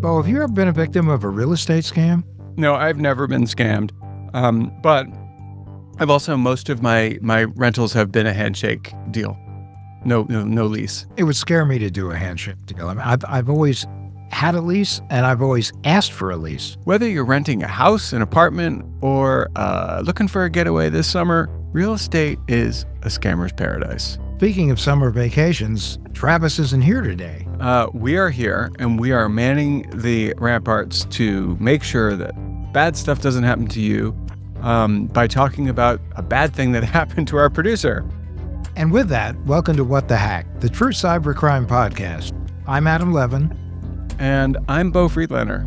Beau, have you ever been a victim of a real estate scam? No, I've never been scammed. But I've also, most of my rentals have been a handshake deal. No lease. It would scare me to do a handshake deal. I mean, I've always had a lease, and I've always asked for a lease. Whether you're renting a house, an apartment, or looking for a getaway this summer, real estate is a scammer's paradise. Speaking of summer vacations, Travis isn't here today. We are here, and we are manning the ramparts to make sure that bad stuff doesn't happen to you by talking about a bad thing that happened to our producer. And with that, welcome to What the Hack, the true cybercrime podcast. I'm Adam Levin. And I'm Beau Friedlander.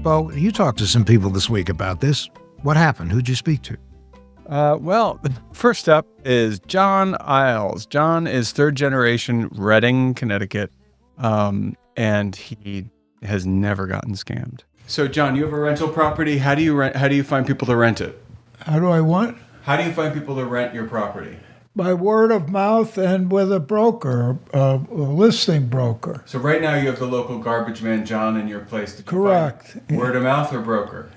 Beau, you talked to some people this week about this. What happened? Who'd you speak to? Well, first up is John Isles. John is third generation Reading, Connecticut, and he has never gotten scammed. So, John, you have a rental property. How do you find people to rent it? How do I what? How do you find people to rent your property? By word of mouth and with a broker, a listing broker. So right now you have the local garbage man, John, in your place. Did you Correct. find word of mouth or broker?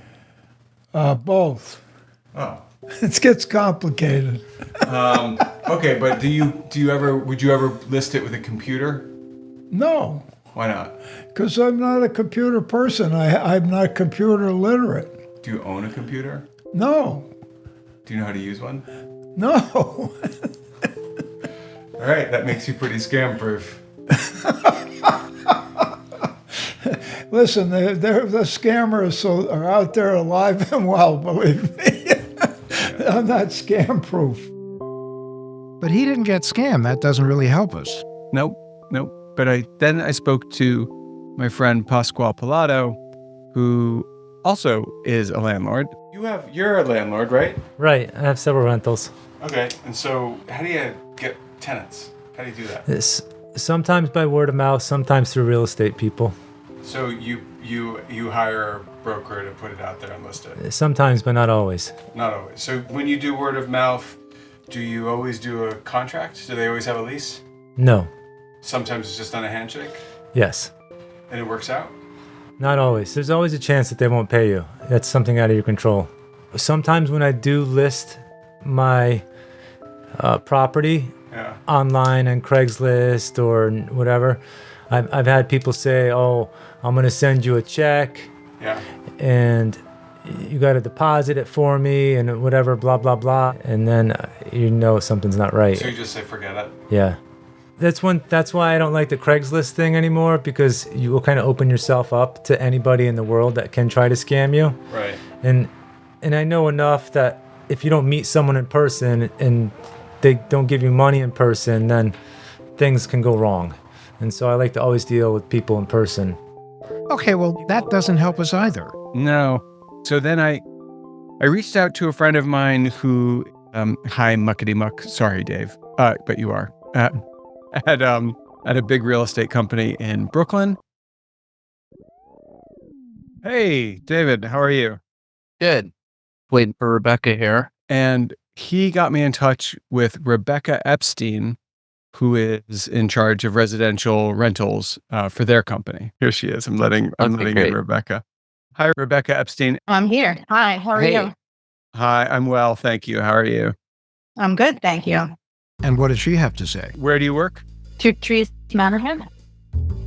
Both. Oh. It gets complicated. Okay, but would you ever list it with a computer? No. Why not? Because I'm not a computer person. I'm not computer literate. Do you own a computer? No. Do you know how to use one? No. All right, that makes you pretty scam proof. Listen, the scammers are out there alive and well, believe me. I'm not scam proof. But he didn't get scammed. That doesn't really help us. Nope. But then I spoke to my friend Pasquale Pilato, who also is a landlord. You're a landlord, right? Right. I have several rentals. Okay. And so how do you get tenants? How do you do that? Sometimes by word of mouth, sometimes through real estate people. So you hire a broker to put it out there and list it? Sometimes, but not always. Not always. So when you do word of mouth, do you always do a contract? Do they always have a lease? No. Sometimes it's just on a handshake? Yes. And it works out? Not always. There's always a chance that they won't pay you. That's something out of your control. Sometimes when I do list my property online on Craigslist or whatever, I've had people say, "Oh, I'm going to send you a check, and you got to deposit it for me, and whatever, blah blah blah," and then something's not right. So you just say, "Forget it." Yeah. That's why I don't like the Craigslist thing anymore, because you will kind of open yourself up to anybody in the world that can try to scam you. Right. And I know enough that if you don't meet someone in person and they don't give you money in person, then things can go wrong. And so I like to always deal with people in person. Okay, well, that doesn't help us either. No. So then I reached out to a friend of mine who, hi muckety muck, sorry Dave, but you are, at a big real estate company in Brooklyn. Hey, David, how are you? Good. Waiting for Rebecca here. And he got me in touch with Rebecca Epstein, who is in charge of residential rentals for their company. Here she is. I'm letting in Rebecca. Hi, Rebecca Epstein. I'm here. Hi, how are you? Hi, I'm well, thank you. How are you? I'm good, thank you. And what does she have to say? Where do you work? Two Trees Manor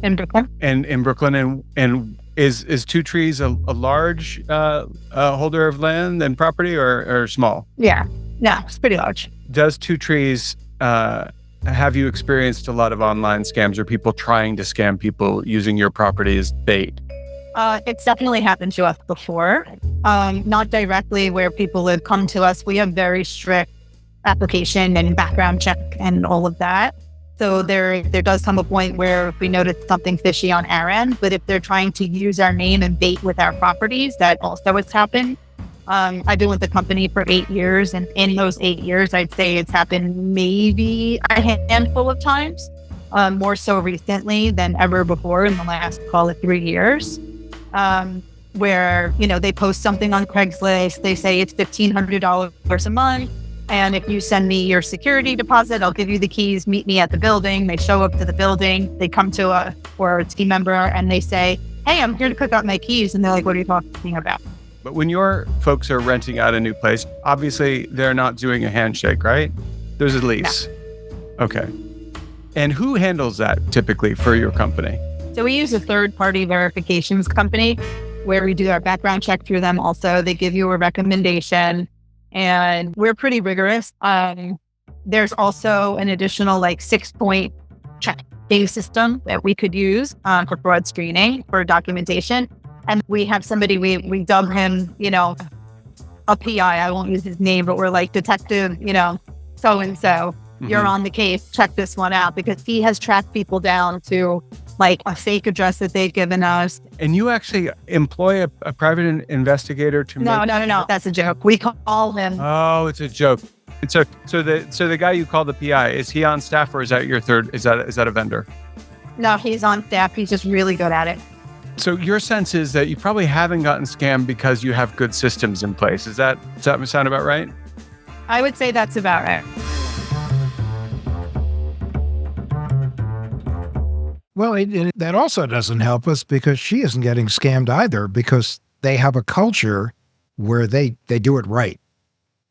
in Brooklyn. And in Brooklyn, and is Two Trees a large holder of land and property, or small? Yeah, it's pretty large. Does Two Trees have you experienced a lot of online scams or people trying to scam people using your property as bait? It's definitely happened to us before. Not directly where people would come to us. We have very strict application and background check and all of that. So there does come a point where we notice something fishy on our end, but if they're trying to use our name and bait with our properties, that also has happened. I've been with the company for 8 years, and in those 8 years, I'd say it's happened maybe a handful of times, more so recently than ever before in the last, call it 3 years. where, you know, they post something on Craigslist. They say it's $1,500 a month. And if you send me your security deposit, I'll give you the keys, meet me at the building. They show up to the building. They come to a team member and they say, hey, I'm here to pick up my keys. And they're like, what are you talking about? But when your folks are renting out a new place, obviously they're not doing a handshake, right? There's a lease. No. Okay. And who handles that typically for your company? So we use a third-party verifications company where we do our background check through them also. They give you a recommendation and we're pretty rigorous. There's also an additional 6-point checking system that we could use for fraud screening, for documentation. And we have somebody, we dub him, you know, a PI. I won't use his name, but we're like, detective, you know, so-and-so. You're on the case, check this one out, because he has tracked people down to a fake address that they've given us. And you actually employ a private investigator to No, that's a joke. We call him. Oh, it's a joke. And so the guy you call the PI, is he on staff or is that your third, is that a vendor? No, he's on staff. He's just really good at it. So your sense is that you probably haven't gotten scammed because you have good systems in place. Does that sound about right? I would say that's about right. Well, that also doesn't help us because she isn't getting scammed either because they have a culture where they do it right.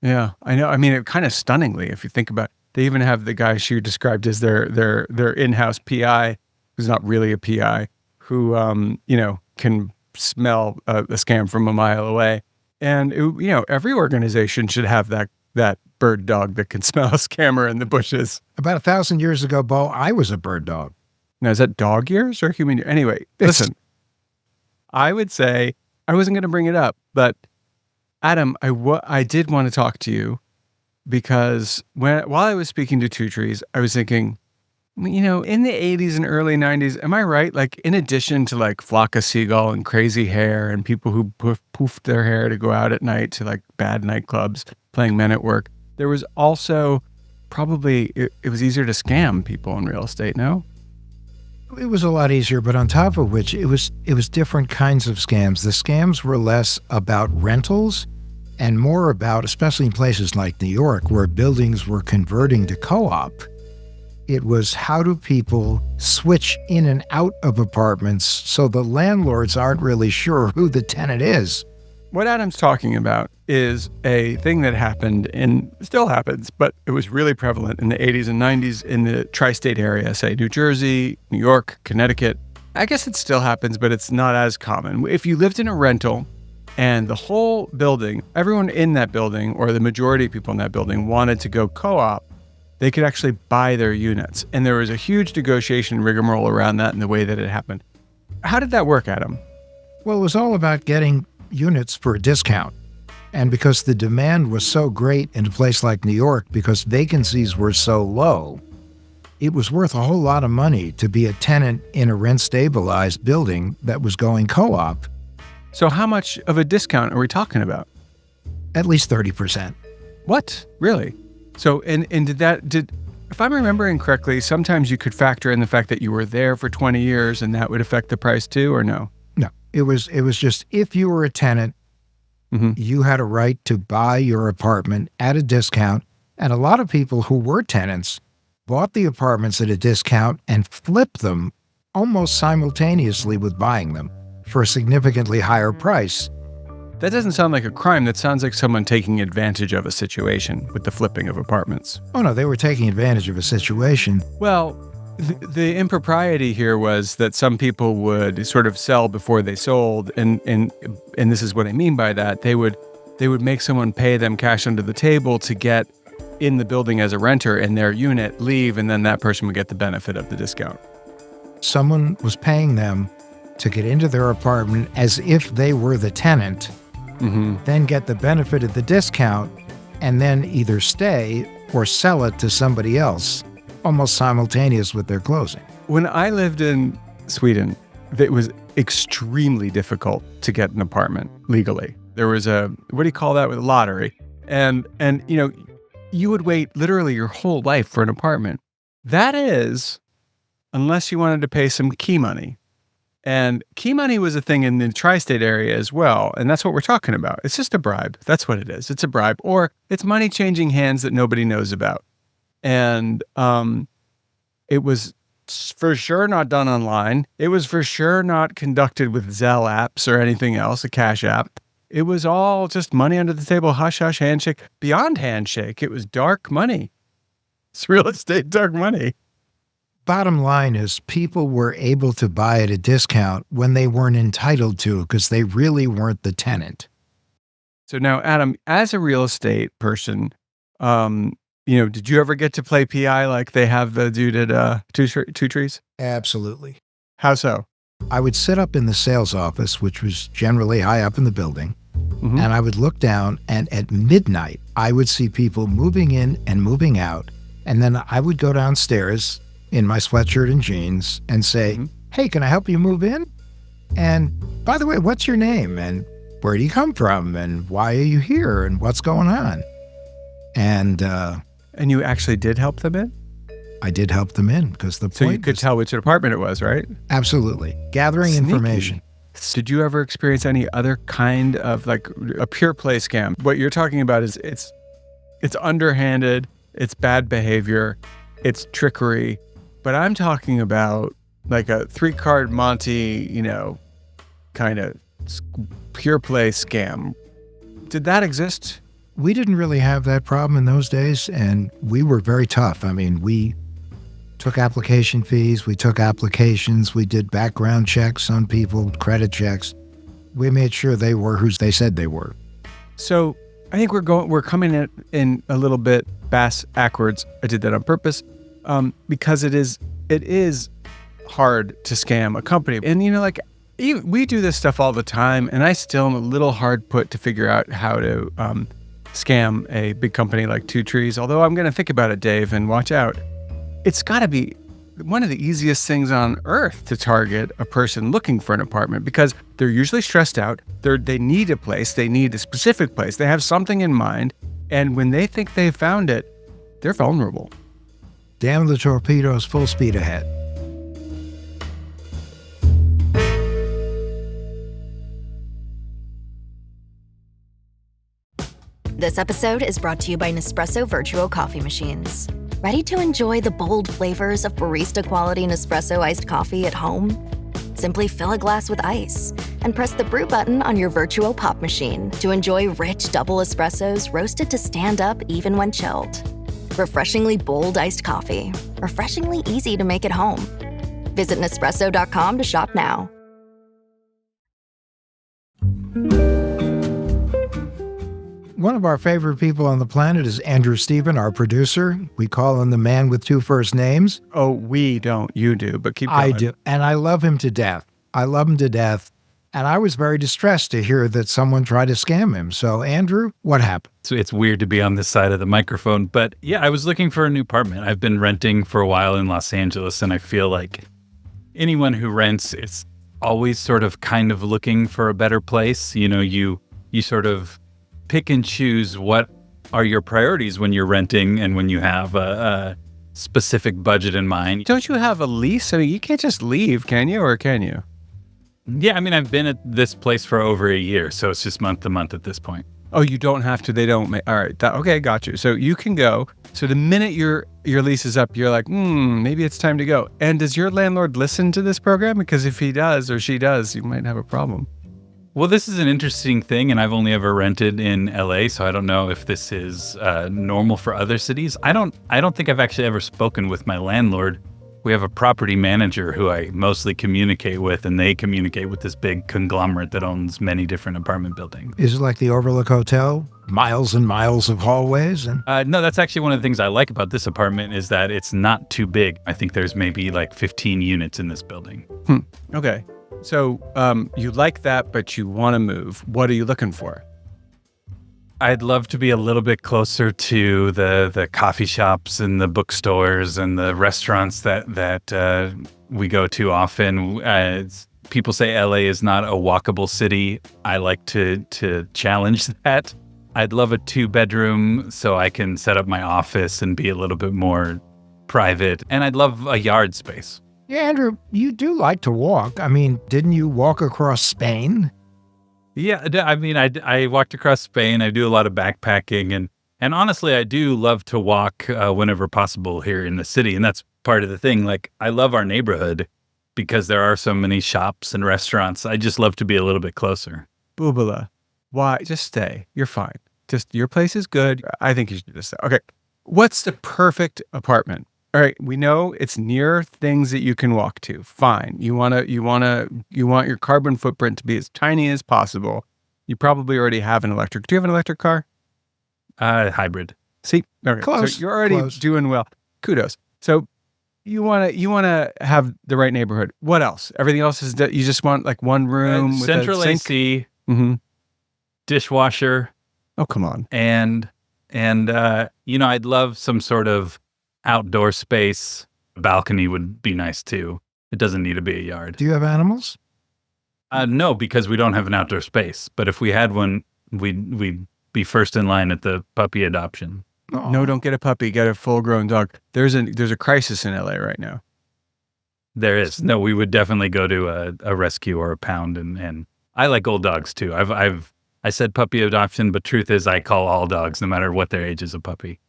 Yeah, I know. I mean, it kind of stunningly, if you think about it. They even have the guy she described as their in-house PI, who's not really a PI, who, can smell a scam from a mile away. And, every organization should have that bird dog that can smell a scammer in the bushes. About 1,000 years ago, Beau, I was a bird dog. Now, is that dog years or human years? Anyway, listen, I would say, I wasn't going to bring it up, but Adam, I did want to talk to you because while I was speaking to Two Trees, I was thinking, in the 80s and early 90s, am I right? In addition to Flock of Seagull and Crazy Hair and people who poofed their hair to go out at night to bad nightclubs playing Men at Work, there was also probably, it was easier to scam people in real estate, no? It was a lot easier, but on top of which, it was different kinds of scams. The scams were less about rentals and more about, especially in places like New York, where buildings were converting to co-op. It was how do people switch in and out of apartments so the landlords aren't really sure who the tenant is. What Adam's talking about is a thing that happened and still happens, but it was really prevalent in the 80s and 90s in the tri-state area, say New Jersey, New York, Connecticut. I guess it still happens, but it's not as common. If you lived in a rental and the whole building, everyone in that building or the majority of people in that building wanted to go co-op, they could actually buy their units. And there was a huge negotiation rigmarole around that and the way that it happened. How did that work, Adam? Well, it was all about getting units for a discount. And because the demand was so great in a place like New York, because vacancies were so low, it was worth a whole lot of money to be a tenant in a rent-stabilized building that was going co-op. So how much of a discount are we talking about? At least 30%. What? Really? So, and if I'm remembering correctly, sometimes you could factor in the fact that you were there for 20 years and that would affect the price too, or no? No, it was just if you were a tenant, you had a right to buy your apartment at a discount. And a lot of people who were tenants bought the apartments at a discount and flipped them almost simultaneously with buying them for a significantly higher price. That doesn't sound like a crime. That sounds like someone taking advantage of a situation with the flipping of apartments. Oh, no, they were taking advantage of a situation. Well, the impropriety here was that some people would sort of sell before they sold, and this is what I mean by that. They would make someone pay them cash under the table to get in the building as a renter in their unit, leave, and then that person would get the benefit of the discount. Someone was paying them to get into their apartment as if they were the tenant, then get the benefit of the discount, and then either stay or sell it to somebody else, almost simultaneous with their closing. When I lived in Sweden, it was extremely difficult to get an apartment legally. There was a, what do you call that, with a lottery? And you would wait literally your whole life for an apartment. That is, unless you wanted to pay some key money. And key money was a thing in the tri-state area as well. And that's what we're talking about. It's just a bribe. That's what it is. It's a bribe, or it's money changing hands that nobody knows about. And it was for sure not done online. It was for sure not conducted with Zelle apps or anything else, a cash app. It was all just money under the table, hush, hush, handshake. Beyond handshake, it was dark money. It's real estate dark money. Bottom line is people were able to buy at a discount when they weren't entitled to because they really weren't the tenant. So now, Adam, as a real estate person, did you ever get to play PI like they have the dude at Two Trees? Absolutely. How so? I would sit up in the sales office, which was generally high up in the building, and I would look down, and at midnight, I would see people moving in and moving out, and then I would go downstairs in my sweatshirt and jeans and say, hey, can I help you move in? And by the way, what's your name? And where do you come from? And why are you here? And what's going on? And you actually did help them in? I did help them in because the point So you could tell which apartment it was, right? Absolutely. Gathering Sneaky. information. Did you ever experience any other kind of like a pure play scam? What you're talking about is it's underhanded, it's bad behavior, it's trickery. But I'm talking about like a 3-card Monte, kind of pure play scam. Did that exist? We didn't really have that problem in those days, and we were very tough. I mean, we took application fees, we took applications, we did background checks on people, credit checks. We made sure they were who they said they were. So I think we're coming in a little bit backwards. I did that on purpose. Because it is hard to scam a company. And, we do this stuff all the time, and I still am a little hard put to figure out how to scam a big company like Two Trees. Although I'm going to think about it, Dave, and watch out. It's got to be one of the easiest things on earth to target a person looking for an apartment because they're usually stressed out. They need a place. They need a specific place. They have something in mind. And when they think they've found it, they're vulnerable. Damn the torpedoes, full speed ahead. This episode is brought to you by Nespresso Virtual Coffee Machines. Ready to enjoy the bold flavors of barista-quality Nespresso iced coffee at home? Simply fill a glass with ice and press the brew button on your virtual pop machine to enjoy rich double espressos roasted to stand up even when chilled. Refreshingly bold iced coffee. Refreshingly easy to make at home. Visit Nespresso.com to shop now. One of our favorite people on the planet is Andrew Stephen, our producer. We call him the man with 2 first names. Oh, we don't. You do, but keep going. I do. And I love him to death. I love him to death. And I was very distressed to hear that someone tried to scam him. So, Andrew, what happened? So it's weird to be on this side of the microphone. But yeah, I was looking for a new apartment. I've been renting for a while in Los Angeles, and I feel like anyone who rents is always sort of kind of looking for a better place. You sort of pick and choose what are your priorities when you're renting and when you have a specific budget in mind. Don't you have a lease? I mean, you can't just leave, can you? Or can you? Yeah, I mean, I've been at this place for over a year, so it's just month to month at this point. Oh, you don't have to. They don't make. All right. Okay, got you. So you can go. So the minute your lease is up, you're like, maybe it's time to go. And does your landlord listen to this program? Because if he does or she does, you might have a problem. Well, this is an interesting thing, and I've only ever rented in LA, so I don't know if this is normal for other cities. I don't think I've actually ever spoken with my landlord. We have a property manager who I mostly communicate with, and they communicate with this big conglomerate that owns many different apartment buildings. Is it like the Overlook Hotel? Miles and miles of hallways? No, that's actually one of the things I like about this apartment is that it's not too big. I think there's maybe like 15 units in this building. Okay. So you like that, but you want to move. What are you looking for? I'd love to be a little bit closer to the coffee shops and the bookstores and the restaurants that we go to often. People say LA is not a walkable city. I like to challenge that. I'd love a 2-bedroom so I can set up my office and be a little bit more private. And I'd love a yard space. Yeah, Andrew, you do like to walk. I mean, didn't you walk across Spain? Yeah, I mean, I walked across Spain. I do a lot of backpacking, and honestly, I do love to walk whenever possible here in the city, and that's part of the thing. Like, I love our neighborhood because there are so many shops and restaurants. I just love to be a little bit closer. Boobala, why? Just stay. You're fine. Just your place is good. I think you should just stay. Okay. What's the perfect apartment? All right. We know it's near things that you can walk to. Fine. You want your carbon footprint to be as tiny as possible. You probably already have an electric. Do you have an electric car? Hybrid. See, okay. Close. So you're already doing well. Kudos. So you want to have the right neighborhood. What else? Everything else is that you just want like one room with central a sink? AC, Mm-hmm. dishwasher, Oh, come on. and I'd love some sort of outdoor space. A balcony would be nice too. It doesn't need to be a yard. Do you have animals? No, because we don't have an outdoor space. But if we had one, we'd be first in line at the puppy adoption. Oh. No, don't get a puppy. Get a full-grown dog. There's a crisis in LA right now. There is. No, we would definitely go to a rescue or a pound, and I like old dogs too. I said puppy adoption, but truth is I call all dogs, no matter what their age, is a puppy.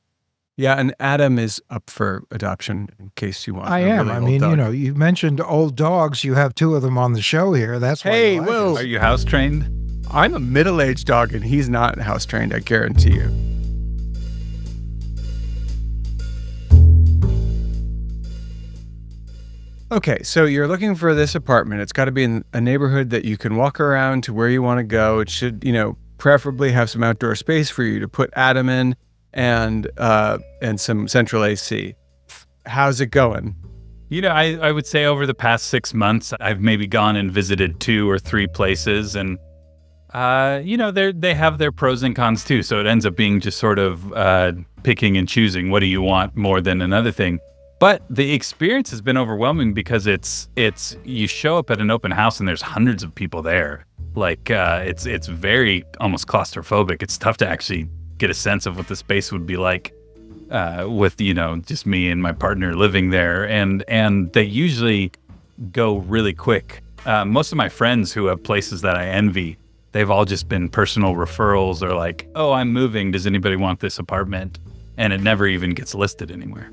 Yeah, and Adam is up for adoption in case you want. I a am. really I old mean, dog. you mentioned old dogs. You have two of them on the show here. That's why. Hey, you like whoa. us. Are you house trained? I'm a middle-aged dog, and he's not house trained. I guarantee you. Okay, so you're looking for this apartment. It's got to be in a neighborhood that you can walk around to where you want to go. It should, preferably have some outdoor space for you to put Adam in, and some central AC. How's it going? I would say over the past 6 months, I've maybe gone and visited 2 or 3 places, and they have their pros and cons too. So it ends up being just sort of picking and choosing. What do you want more than another thing? But the experience has been overwhelming because it's you show up at an open house and there's hundreds of people there. Like it's very almost claustrophobic. It's tough to actually get a sense of what the space would be like with just me and my partner living there. And they usually go really quick. Most of my friends who have places that I envy, they've all just been personal referrals or like, oh, I'm moving. Does anybody want this apartment? And it never even gets listed anywhere.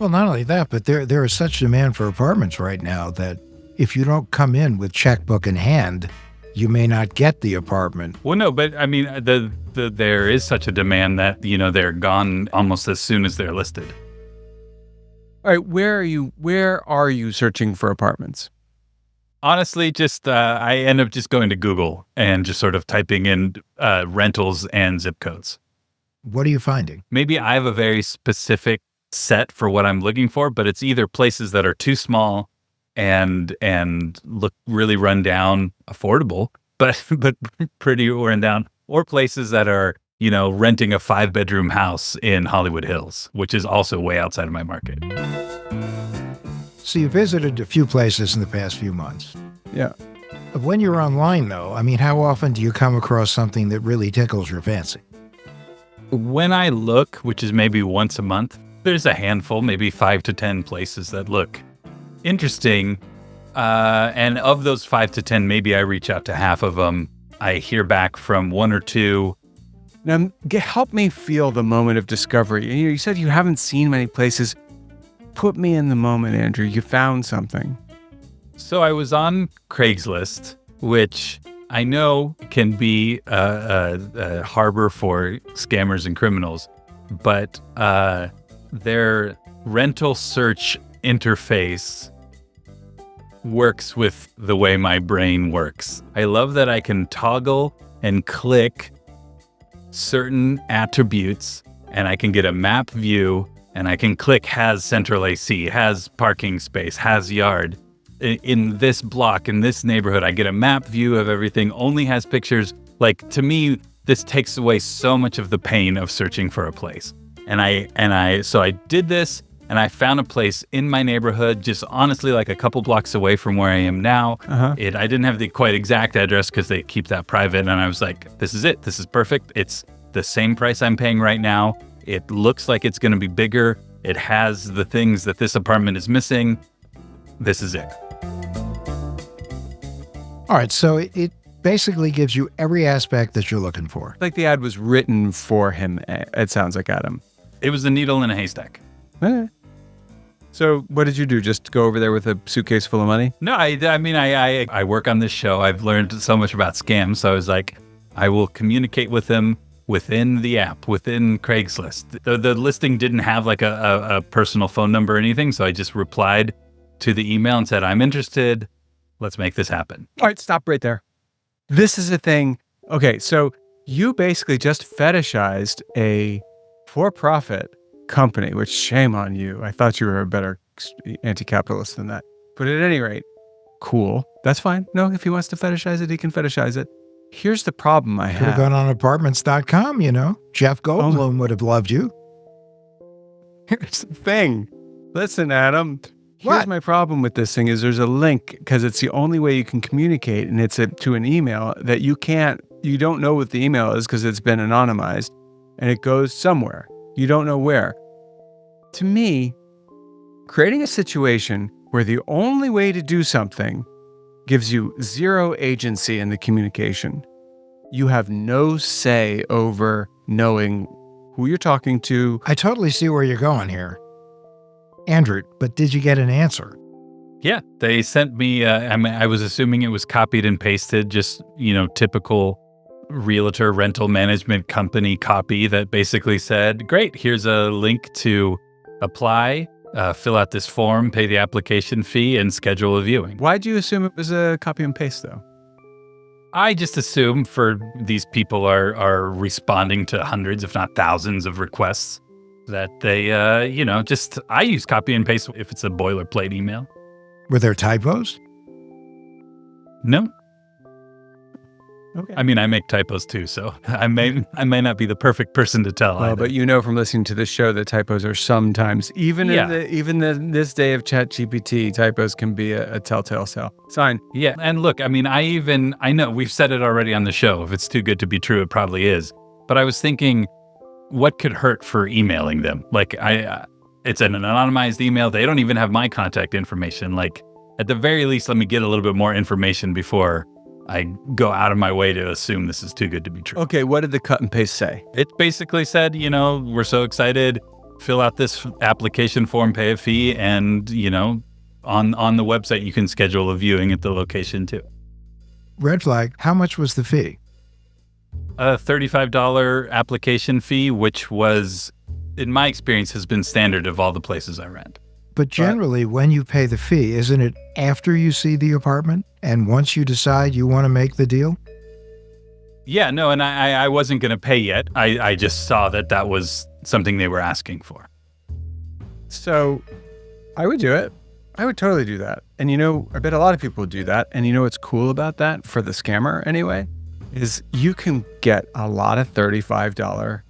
Well, not only that, but there is such demand for apartments right now that if you don't come in with checkbook in hand, you may not get the apartment. Well, no, but I mean, there is such a demand that, they're gone almost as soon as they're listed. All right, where are you searching for apartments? Honestly, just I end up just going to Google and just sort of typing in rentals and zip codes. What are you finding? Maybe I have a very specific set for what I'm looking for, but it's either places that are too small and look really run down, affordable, but pretty run down, or places that are, renting a 5-bedroom house in Hollywood Hills, which is also way outside of my market. So you visited a few places in the past few months. Yeah. When you're online, though, I mean, how often do you come across something that really tickles your fancy? When I look, which is maybe once a month, there's a handful, maybe 5 to 10 places that look interesting. And of those 5 to 10, maybe I reach out to half of them. I hear back from 1 or 2. Now, help me feel the moment of discovery. You said you haven't seen many places. Put me in the moment, Andrew. You found something. So I was on Craigslist, which I know can be a harbor for scammers and criminals, but their rental search interface works with the way my brain works. I love that I can toggle and click certain attributes, and I can get a map view, and I can click has central AC, has parking space, has yard. In this block, in this neighborhood, I get a map view of everything, only has pictures. Like, to me, this takes away so much of the pain of searching for a place. So I did this, and I found a place in my neighborhood, just honestly like a couple blocks away from where I am now. I didn't have the quite exact address because they keep that private, and I was like, this is it. This is perfect. It's the same price I'm paying right now. It looks like it's going to be bigger. It has the things that this apartment is missing. this is it. All right, so it basically gives you every aspect that you're looking for. Like the ad was written for him, it sounds like, Adam. It was a needle in a haystack. Okay. So what did you do? Just go over there with a suitcase full of money? No, I mean, I work on this show. I've learned so much about scams. So I was like, I will communicate with them within the app, within Craigslist. The listing didn't have like a personal phone number or anything. So I just replied to the email and said, I'm interested. Let's make this happen. All right, stop right there. This is a thing. Okay, so you basically just fetishized a for-profit company, which shame on you. I thought you were a better anti-capitalist than that. But at any rate, cool. That's fine. No, if he wants to fetishize it, he can fetishize it. Here's the problem I Could have have. gone on apartments.com, you know. Jeff Goldblum would have loved you. Here's the thing. Listen, Adam. Here's What? my problem with this thing is there's a link because it's the only way you can communicate, and it's to an email that you don't know what the email is because it's been anonymized, and it goes somewhere. You don't know where. To me, creating a situation where the only way to do something gives you zero agency in the communication. You have no say over knowing who you're talking to. I totally see where you're going here, Andrew, but did you get an answer? Yeah, they sent me, I was assuming it was copied and pasted, just, typical realtor rental management company copy that basically said, great, here's a link to apply, fill out this form, pay the application fee, and schedule a viewing. Why do you assume it was a copy and paste, though? I just assume for these people are responding to hundreds, if not thousands of requests that they, I use copy and paste if it's a boilerplate email. Were there typos? No. Okay. I mean, I make typos too, so I may not be the perfect person to tell. Well, but from listening to this show that typos are sometimes, even in this day of ChatGPT, typos can be a telltale sign. Yeah, and look, I mean, I know we've said it already on the show. If it's too good to be true, it probably is. But I was thinking, what could hurt for emailing them? Like, it's an anonymized email. They don't even have my contact information. Like, at the very least, let me get a little bit more information before I go out of my way to assume this is too good to be true. Okay, what did the cut and paste say? It basically said, we're so excited, fill out this application form, pay a fee, and, on the website, you can schedule a viewing at the location too. Red flag, how much was the fee? A $35 application fee, which was, in my experience, has been standard of all the places I rent. But generally, when you pay the fee, isn't it after you see the apartment and once you decide you want to make the deal? Yeah, no, and I wasn't going to pay yet. I just saw that was something they were asking for. So I would do it. I would totally do that. And I bet a lot of people would do that. And what's cool about that for the scammer anyway, is you can get a lot of $35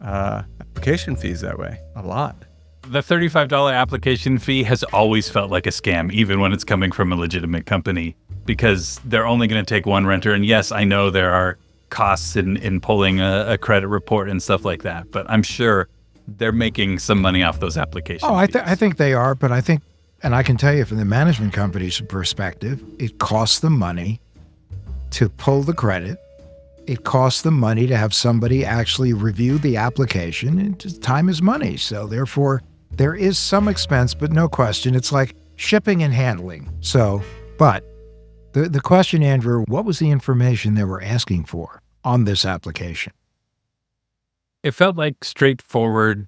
application fees that way. A lot. The $35 application fee has always felt like a scam, even when it's coming from a legitimate company, because they're only going to take one renter. And yes, I know there are costs in pulling a credit report and stuff like that, but I'm sure they're making some money off those applications. Oh, I think they are, but I think, and I can tell you from the management company's perspective, it costs them money to pull the credit. It costs them money to have somebody actually review the application, and just time is money. So therefore, there is some expense, but no question, it's like shipping and handling. So, but the question, Andrew, what was the information they were asking for on this application? It felt like straightforward,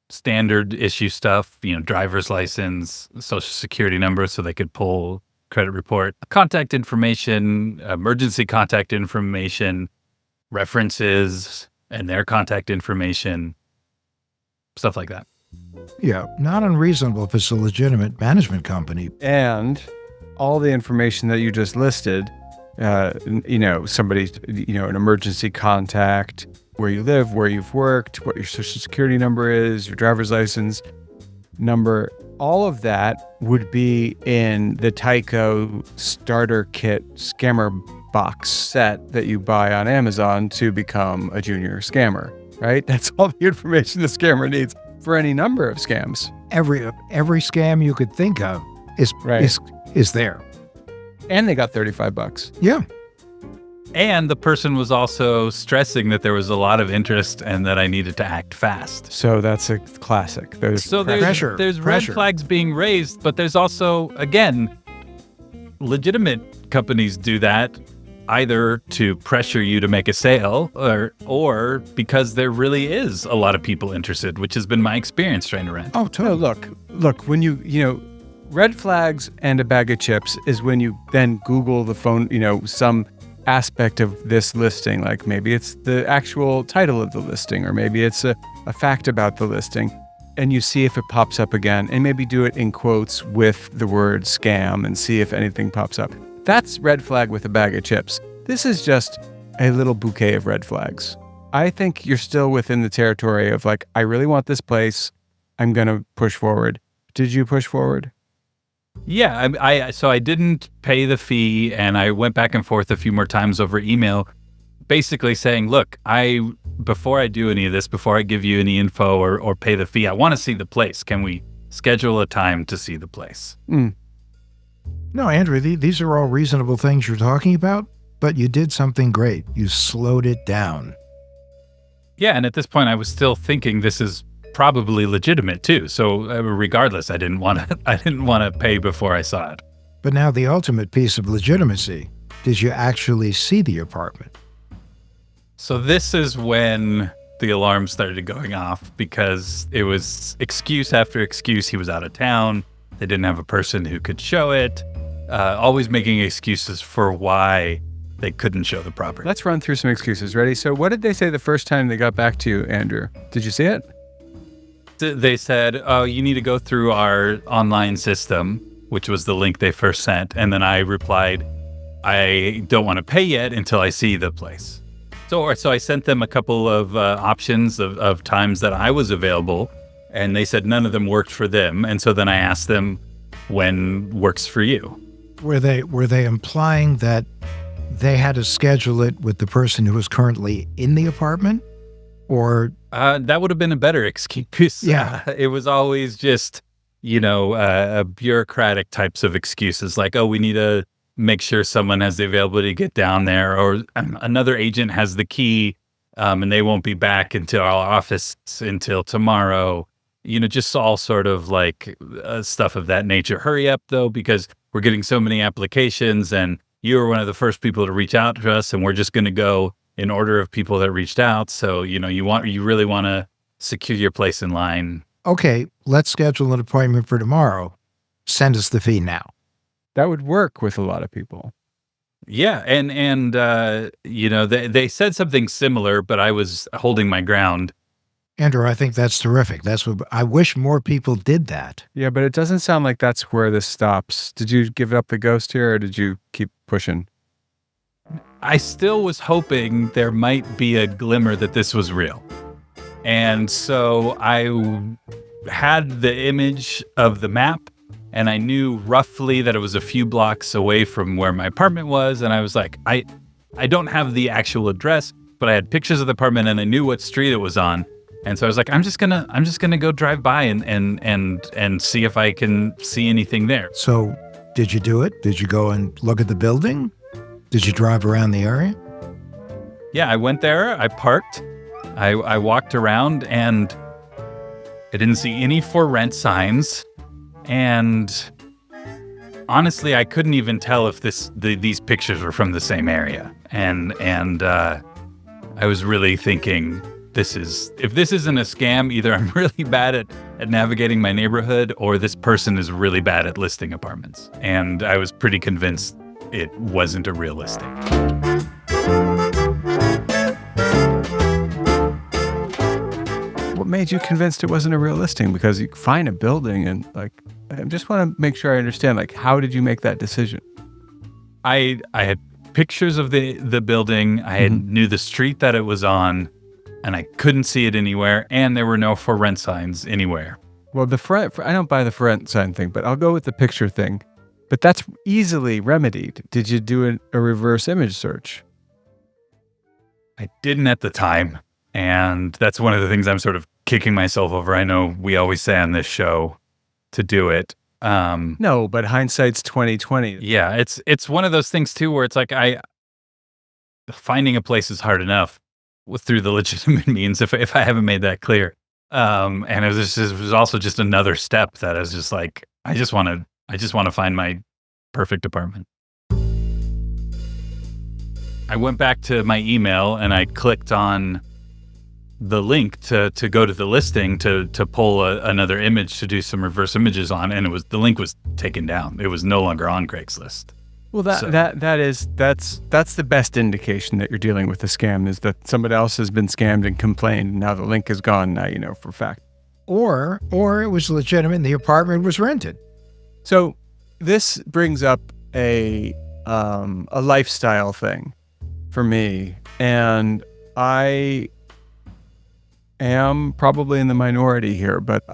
standard issue stuff, driver's license, social security number so they could pull credit report, contact information, emergency contact information, references, and their contact information, stuff like that. Yeah, not unreasonable if it's a legitimate management company. And all the information that you just listed, somebody, an emergency contact, where you live, where you've worked, what your social security number is, your driver's license number, all of that would be in the Tyco starter kit scammer box set that you buy on Amazon to become a junior scammer, right? That's all the information the scammer needs for any number of scams. Every scam you could think of is Right. is there. And they got $35. Yeah. And the person was also stressing that there was a lot of interest and that I needed to act fast. So that's a classic. So there's Pressure. red flags being raised, but there's also, again, legitimate companies do that either to pressure you to make a sale or because there really is a lot of people interested, which has been my experience trying to rent. Oh, No, totally. look, when red flags and a bag of chips is when you then Google the phone, some aspect of this listing, like maybe it's the actual title of the listing, or maybe it's a fact about the listing, and you see if it pops up again, and maybe do it in quotes with the word scam and see if anything pops up. That's red flag with a bag of chips. This is just a little bouquet of red flags. I think you're still within the territory of like, I really want this place. I'm going to push forward. Did you push forward? Yeah, so I didn't pay the fee, and I went back and forth a few more times over email, basically saying, look, before I do any of this, before I give you any info or pay the fee, I want to see the place. Can we schedule a time to see the place? No, Andrew, these are all reasonable things you're talking about, but you did something great. You slowed it down. Yeah, and at this point, I was still thinking this is probably legitimate too. So regardless, I didn't want to pay before I saw it. But now the ultimate piece of legitimacy. Did you actually see the apartment? So this is when the alarm started going off, because it was excuse after excuse. He was out of town. They didn't have a person who could show it. Always making excuses for why they couldn't show the property. Let's run through some excuses. Ready? So what did they say the first time they got back to you, Andrew? Did you see it? They said, oh, you need to go through our online system, which was the link they first sent. And then I replied, I don't want to pay yet until I see the place. So I sent them a couple of options of times that I was available, and they said none of them worked for them. And so then I asked them, when works for you? Were they implying that they had to schedule it with the person who was currently in the apartment? Or that would have been a better excuse. Yeah. It was always just, bureaucratic types of excuses like, oh, we need to make sure someone has the availability to get down there, or another agent has the key and they won't be back into our office until tomorrow. Just all sort of like stuff of that nature. Hurry up, though, because we're getting so many applications and you were one of the first people to reach out to us, and we're just going to go in order of people that reached out. So, you really want to secure your place in line. okay, let's schedule an appointment for tomorrow. Send us the fee now. That would work with a lot of people. Yeah, and they said something similar, but I was holding my ground. Andrew, I think that's terrific. I wish more people did that. Yeah, but it doesn't sound like that's where this stops. Did you give up the ghost here, or did you keep pushing? I still was hoping there might be a glimmer that this was real. And so I had the image of the map, and I knew roughly that it was a few blocks away from where my apartment was. And I was like, I don't have the actual address, but I had pictures of the apartment and I knew what street it was on. And so I was like, I'm just gonna go drive by and see if I can see anything there. So did you do it? Did you go and look at the building? Did you drive around the area? Yeah, I went there, I parked, I walked around, and I didn't see any for rent signs. And honestly, I couldn't even tell if these pictures were from the same area. And I was really thinking, if this isn't a scam, either I'm really bad at navigating my neighborhood, or this person is really bad at listing apartments. And I was pretty convinced it wasn't a real listing. What made you convinced it wasn't a real listing? Because you find a building and I just want to make sure I understand, how did you make that decision? I had pictures of the building. I knew the street that it was on, and I couldn't see it anywhere, and there were no for rent signs anywhere. Well, I don't buy the for rent sign thing, but I'll go with the picture thing. But that's easily remedied. Did you do a reverse image search? I didn't at the time, and that's one of the things I'm sort of kicking myself over. I know we always say on this show to do it, No, but hindsight's 2020. Yeah, it's one of those things too where it's like finding a place is hard enough through the legitimate means if I haven't made that clear. And it was also just another step that is just like I just want to find my perfect apartment. I went back to my email and I clicked on the link to go to the listing to pull another image to do some reverse images on, and the link was taken down. It was no longer on Craigslist. Well, that's the best indication that you're dealing with a scam, is that somebody else has been scammed and complained. Now the link is gone. Now you know for a fact. Or it was legitimate and the apartment was rented. So this brings up a lifestyle thing for me, and I am probably in the minority here, but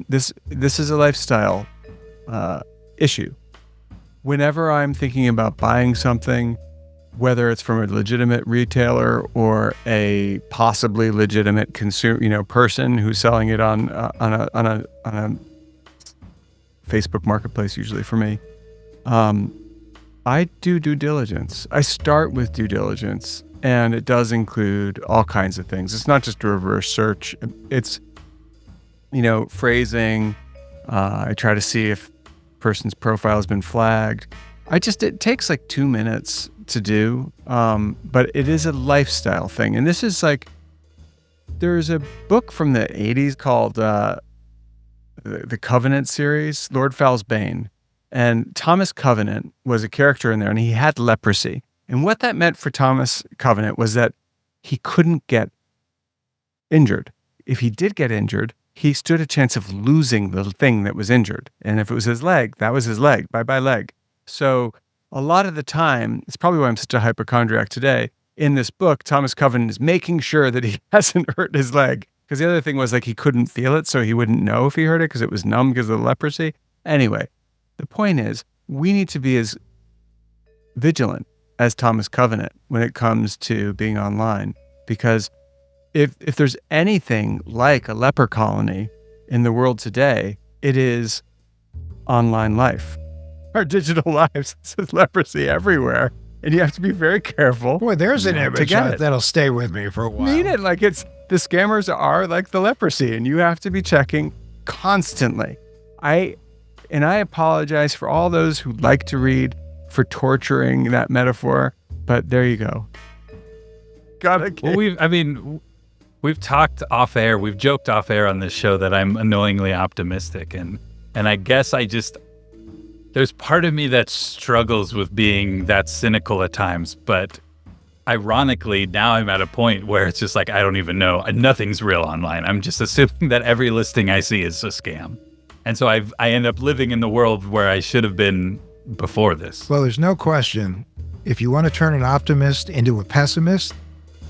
this is a lifestyle issue. Whenever I'm thinking about buying something, whether it's from a legitimate retailer or a possibly legitimate person who's selling it on a Facebook marketplace, usually for me, I do due diligence. I start with due diligence, and it does include all kinds of things. It's not just a reverse search. It's, phrasing. I try to see if person's profile has been flagged. It takes like 2 minutes to do, but it is a lifestyle thing. And this is like, there's a book from the 80s called the Covenant series, Lord Fowl's Bane. And Thomas Covenant was a character in there, and he had leprosy. And what that meant for Thomas Covenant was that he couldn't get injured. If he did get injured, he stood a chance of losing the thing that was injured. And if it was his leg, that was his leg. Bye-bye leg. So a lot of the time, it's probably why I'm such a hypochondriac today, in this book, Thomas Covenant is making sure that he hasn't hurt his leg. Because the other thing was like he couldn't feel it, so he wouldn't know if he hurt it because it was numb because of the leprosy. Anyway, the point is, we need to be as vigilant as Thomas Covenant when it comes to being online, because if there's anything like a leper colony in the world today, it is online life. Our digital lives, there's leprosy everywhere, and you have to be very careful. Boy, there's an image get it. that'll stay with me for a while. Mean it, like the scammers are like the leprosy, and you have to be checking constantly. I apologize for all those who like to read for torturing that metaphor, but there you go. Well, we've talked off air, we've joked off air on this show that I'm annoyingly optimistic, and I guess there's part of me that struggles with being that cynical at times, but ironically, now I'm at a point where it's just like, I don't even know. Nothing's real online. I'm just assuming that every listing I see is a scam. And so I end up living in the world where I should have been before this. Well, there's no question. If you want to turn an optimist into a pessimist,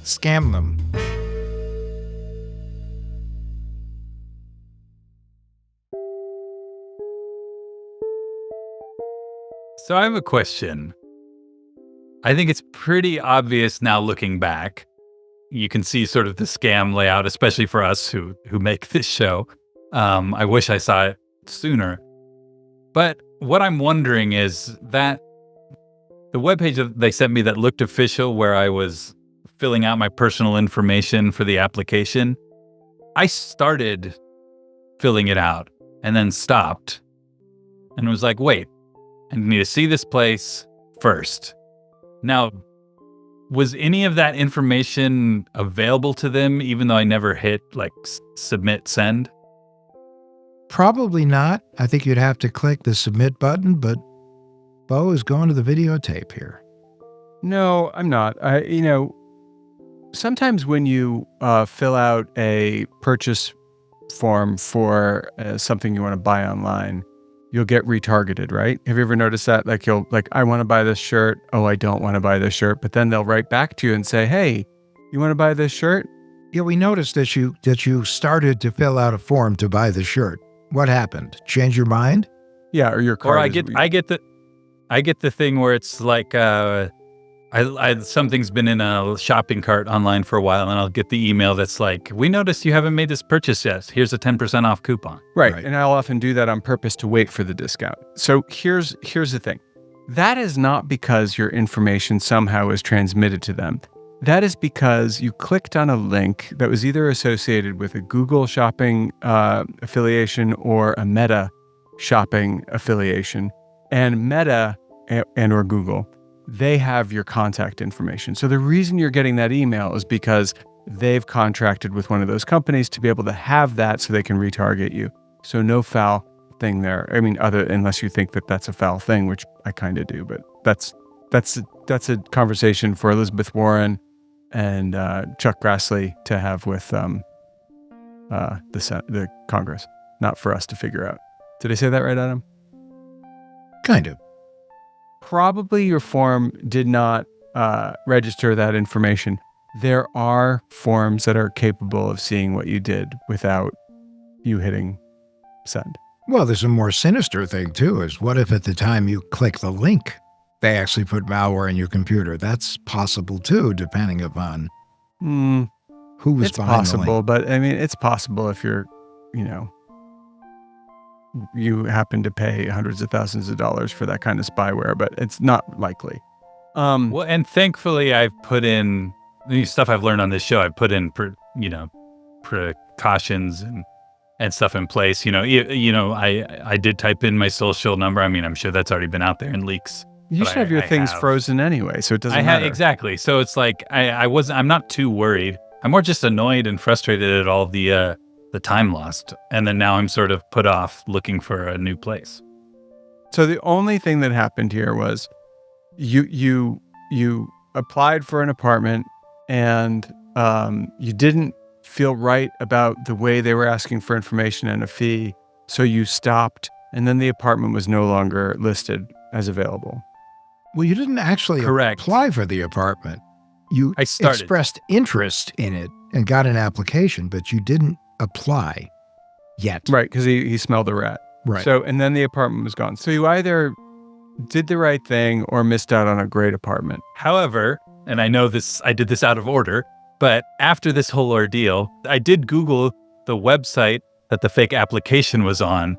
scam them. So I have a question. I think it's pretty obvious now looking back. You can see sort of the scam layout, especially for us who make this show. I wish I saw it sooner. But what I'm wondering is that the webpage that they sent me that looked official, where I was filling out my personal information for the application, I started filling it out and then stopped and was like, wait, I need to see this place first. Now, was any of that information available to them, even though I never hit like submit send? Probably not. I think you'd have to click the submit button, but Beau is going to the videotape here. No, I'm not. Sometimes when you fill out a purchase form for something you want to buy online, you'll get retargeted, right? Have you ever noticed that? Like I want to buy this shirt. Oh, I don't want to buy this shirt. But then they'll write back to you and say, hey, you want to buy this shirt? Yeah, we noticed that you started to fill out a form to buy the shirt. What happened? Change your mind? Yeah, or your card. Or I get the thing where it's like something's been in a shopping cart online for a while, and I'll get the email that's like, "We noticed you haven't made this purchase yet. Here's a 10% off coupon." Right. And I'll often do that on purpose to wait for the discount. So here's the thing. That is not because your information somehow is transmitted to them. That is because you clicked on a link that was either associated with a Google shopping affiliation or a Meta shopping affiliation. And Meta and or Google, they have your contact information. So the reason you're getting that email is because they've contracted with one of those companies to be able to have that so they can retarget you. So no foul thing there. I mean, unless you think that that's a foul thing, which I kind of do, but that's a conversation for Elizabeth Warren and Chuck Grassley to have with the Congress, not for us to figure out. Did I say that right, Adam? Kind of. Probably your form did not register that information. There are forms that are capable of seeing what you did without you hitting send. Well, there's a more sinister thing, too, is what if at the time you click the link, they actually put malware in your computer? That's possible, too, depending upon who was It's behind the possible, link. but I mean, it's possible if you're, you happen to pay hundreds of thousands of dollars for that kind of spyware, but it's not likely. Well, and thankfully, I've put in the stuff I've learned on this show. I've put in, precautions and stuff in place. I did type in my social number. I mean, I'm sure that's already been out there in leaks. You should have your things frozen anyway, so it doesn't matter. Exactly. So it's like I'm not too worried. I'm more just annoyed and frustrated at all the time lost, and then now I'm sort of put off looking for a new place. So the only thing that happened here was you applied for an apartment, and you didn't feel right about the way they were asking for information and a fee, so you stopped, and then the apartment was no longer listed as available. Well, you didn't actually apply for the apartment. You expressed interest in it and got an application, but you didn't apply yet. Right, because he smelled a rat. Right. So, and then the apartment was gone. So you either did the right thing or missed out on a great apartment. However, and I know I did this out of order, but after this whole ordeal, I did Google the website that the fake application was on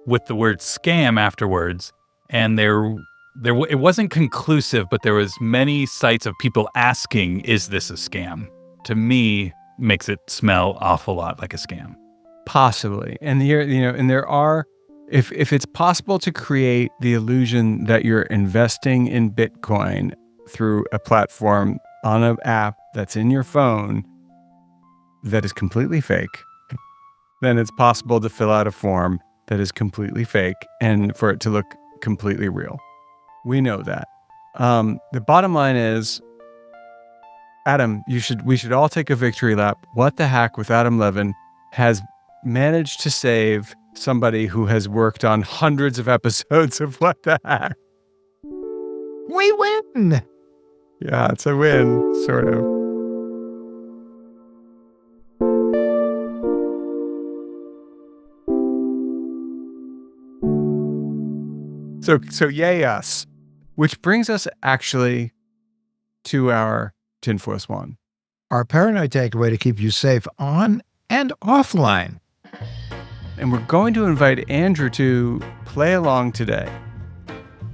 with the word scam afterwards, and it wasn't conclusive, but there was many sites of people asking, "Is this a scam?" To me, makes it smell awful lot like a scam. Possibly. And here, and there are, if it's possible to create the illusion that you're investing in Bitcoin through a platform on an app that's in your phone that is completely fake, then it's possible to fill out a form that is completely fake and for it to look completely real. We know that. The bottom line is, Adam, we should all take a victory lap. What the Hack with Adam Levin has managed to save somebody who has worked on hundreds of episodes of What the Hack. We win! Yeah, it's a win, sort of. So yay us. Which brings us actually to our tinfoil swan. Our paranoid takeaway to keep you safe on and offline. And we're going to invite Andrew to play along today.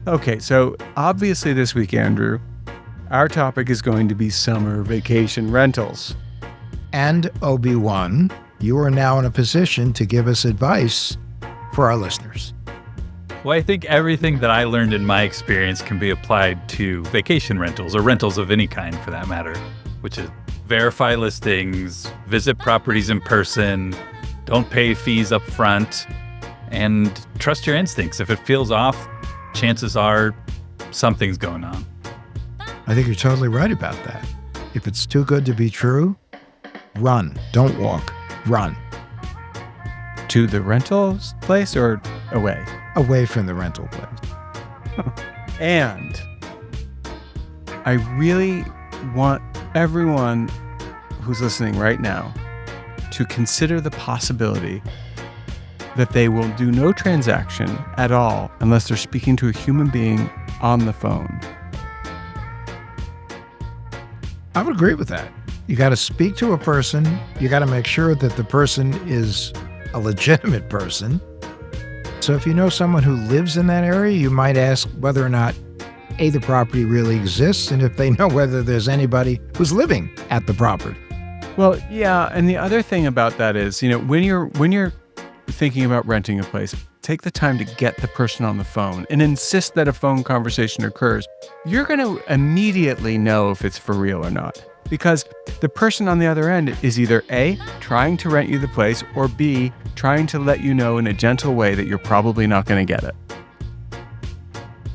Okay, so obviously this week, Andrew, our topic is going to be summer vacation rentals. And Obi-Wan, you are now in a position to give us advice for our listeners. Well, I think everything that I learned in my experience can be applied to vacation rentals or rentals of any kind for that matter, which is verify listings, visit properties in person, don't pay fees up front, and trust your instincts. If it feels off, chances are something's going on. I think you're totally right about that. If it's too good to be true, run. Don't walk. Run. To the rentals place or away? Away from the rental place. And I really want everyone who's listening right now to consider the possibility that they will do no transaction at all unless they're speaking to a human being on the phone. I would agree with that. You got to speak to a person. You got to make sure that the person is a legitimate person. So if you know someone who lives in that area, you might ask whether or not the property really exists, and if they know whether there's anybody who's living at the property. Well, yeah, and the other thing about that is, when you're thinking about renting a place, take the time to get the person on the phone and insist that a phone conversation occurs. You're going to immediately know if it's for real or not, because the person on the other end is either A, trying to rent you the place, or B, trying to let you know in a gentle way that you're probably not going to get it.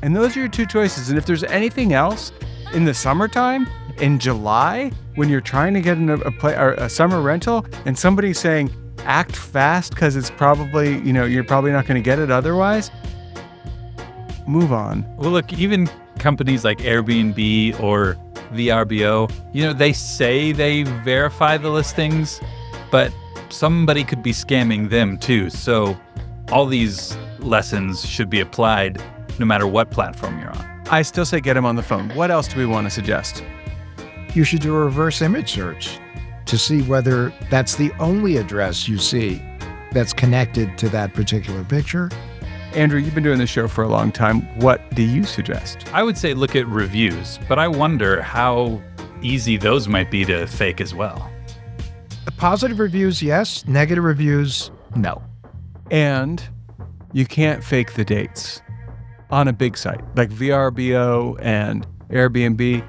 And those are your two choices. And if there's anything else in the summertime, in July, when you're trying to get in a summer rental and somebody's saying, act fast because it's probably, you're probably not going to get it otherwise, move on. Well, look, even companies like Airbnb or VRBO, they say they verify the listings, but somebody could be scamming them too. So all these lessons should be applied no matter what platform you're on. I still say get them on the phone. What else do we want to suggest? You should do a reverse image search to see whether that's the only address you see that's connected to that particular picture. Andrew, you've been doing this show for a long time. What do you suggest? I would say look at reviews, but I wonder how easy those might be to fake as well. Positive reviews, yes. Negative reviews, no. And you can't fake the dates on a big site like VRBO and Airbnb.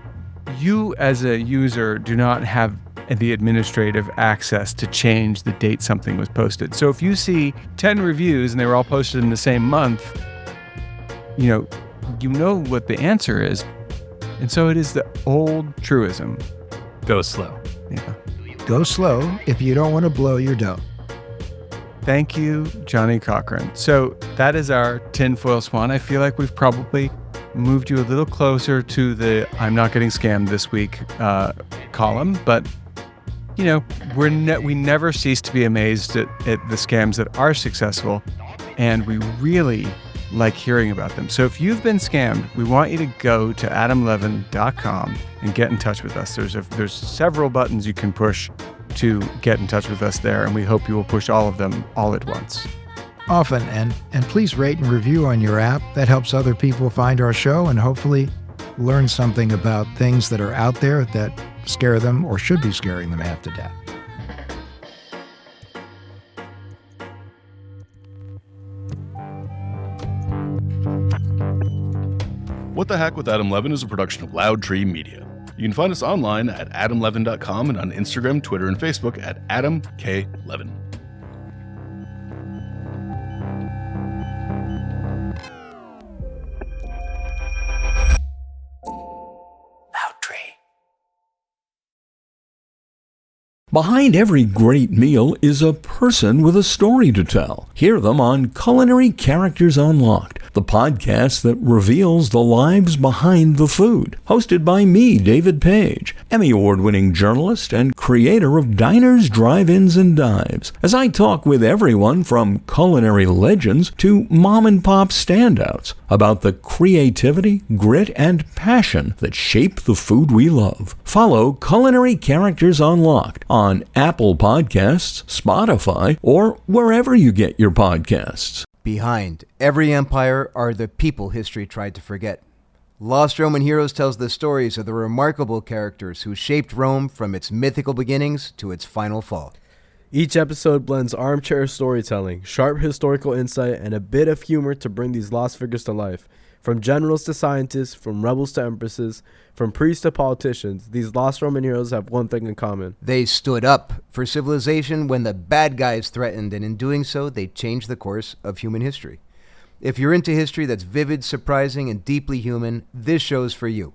You as a user do not have the administrative access to change the date something was posted. So if you see 10 reviews and they were all posted in the same month, you know what the answer is. And so it is the old truism. Go slow. Yeah. Go slow if you don't want to blow your dough. Thank you, Johnny Cochran. So that is our tinfoil swan. I feel like we've probably moved you a little closer to the I'm not getting scammed this week column, but we never cease to be amazed at the scams that are successful, and we really like hearing about them. So if you've been scammed, we want you to go to adamlevin.com and get in touch with us. There's several buttons you can push to get in touch with us there, and we hope you will push all of them all at once. Often, and please rate and review on your app. That helps other people find our show and hopefully learn something about things that are out there that scare them or should be scaring them half to death. What the Heck with Adam Levin is a production of Loud Tree Media. You can find us online at adamlevin.com and on Instagram, Twitter, and Facebook at Adam K. Levin. Behind every great meal is a person with a story to tell. Hear them on Culinary Characters Unlocked, the podcast that reveals the lives behind the food. Hosted by me, David Page, Emmy Award-winning journalist and creator of Diners, Drive-Ins, and Dives, as I talk with everyone from culinary legends to mom-and-pop standouts about the creativity, grit, and passion that shape the food we love. Follow Culinary Characters Unlocked on Apple Podcasts, Spotify, or wherever you get your podcasts. Behind every empire are the people history tried to forget. Lost Roman Heroes tells the stories of the remarkable characters who shaped Rome from its mythical beginnings to its final fall. Each episode blends armchair storytelling, sharp historical insight, and a bit of humor to bring these lost figures to life. From generals to scientists, from rebels to empresses, from priests to politicians, these lost Roman heroes have one thing in common. They stood up for civilization when the bad guys threatened, and in doing so, they changed the course of human history. If you're into history that's vivid, surprising, and deeply human, this show's for you.